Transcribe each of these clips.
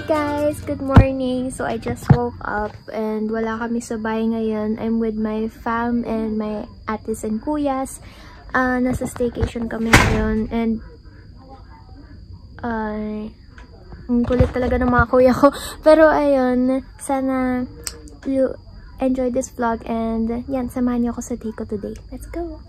guys! Good morning! So, I just woke up and wala kami sa bahay ngayon. I'm with my fam and my ates and kuyas. Nasa staycation kami ngayon and ang kulit talaga ng mga kuya ko. Pero ayun, sana you enjoy this vlog and yan, samahan niyo ako sa day ko today. Let's go!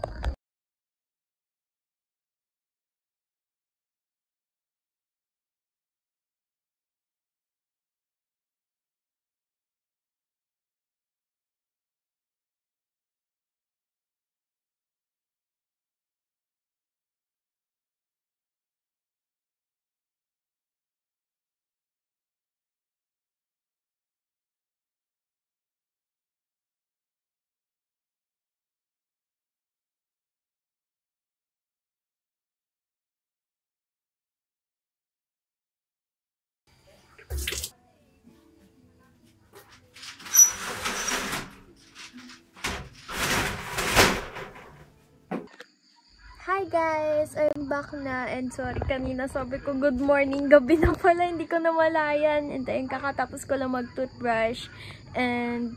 Hi guys! I'm back na and sorry kanina sabi ko good morning, gabi na pala, hindi ko namalayan and then kakatapos ko lang mag-toothbrush and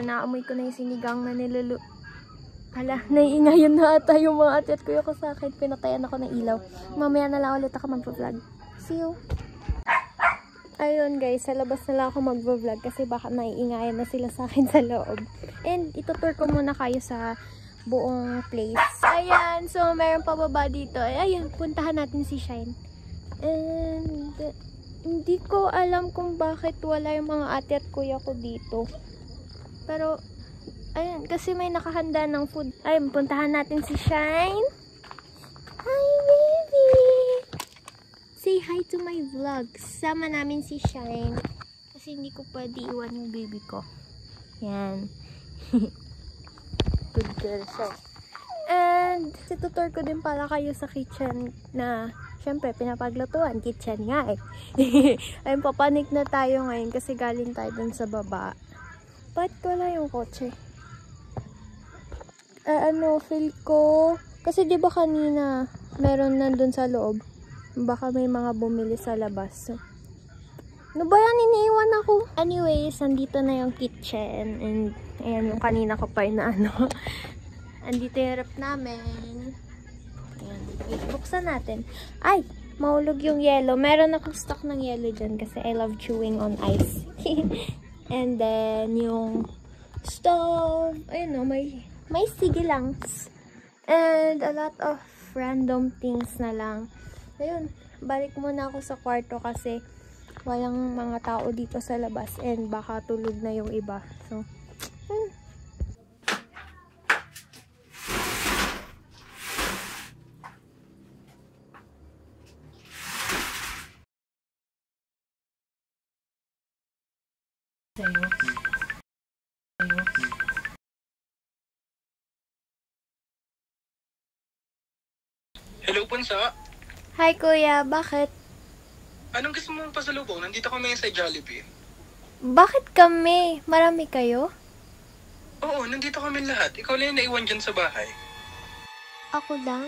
naamoy ko na yung sinigang na naiingayon na ata yung mga ate at kuya ko sa akin, pinatayan ako ng ilaw. Mamaya na lang ulit ako mag-vlog. See you! Ayun guys, sa labas na lang ako mag-vlog kasi baka naiingayan na sila sa akin sa loob. And itutur ko muna kayo sa buong place. Ayan, so meron pa baba dito. Ayan, puntahan natin si Shine. And hindi ko alam kung bakit wala yung mga ate at kuya ko dito. Pero ayan, kasi may nakahanda ng food. Ayun, puntahan natin si Shine. Hi baby! Say hi to my vlog. Sama namin si Shine. Kasi hindi ko pwede iwan yung baby ko. Yan. Good girl siya. And tutor ko din pala kayo sa kitchen na syempre pinapaglutuan. Kitchen nga eh. Ayun, papanik na tayo ngayon kasi galing tayo dun sa baba. Ba't wala yung kotse? Feel ko kasi di ba kanina meron nandun sa loob. Baka may mga bumili sa labas. Ano ba yan? Iniiwan ako. Anyways, nandito na yung kitchen. And ayan yung kanina ko pa na andito yung rep namin. Ayan. Buksan natin. Ay! Mahulog yung yellow. Meron akong stock ng yellow dyan kasi I love chewing on ice. And then yung stove. Ayun o, may sigilangs. And a lot of random things na lang. Ayun. Balik muna ako sa kwarto kasi walang mga tao dito sa labas and baka tulog na yung iba. So, Hello, Punsa. hi kuya, bakit? Anong gusto mong pasalubong? Nandito kami sa Jollibee. Bakit kami? Marami kayo? Oo, nandito kami lahat. Ikaw lang yung naiwan dyan sa bahay. Ako lang?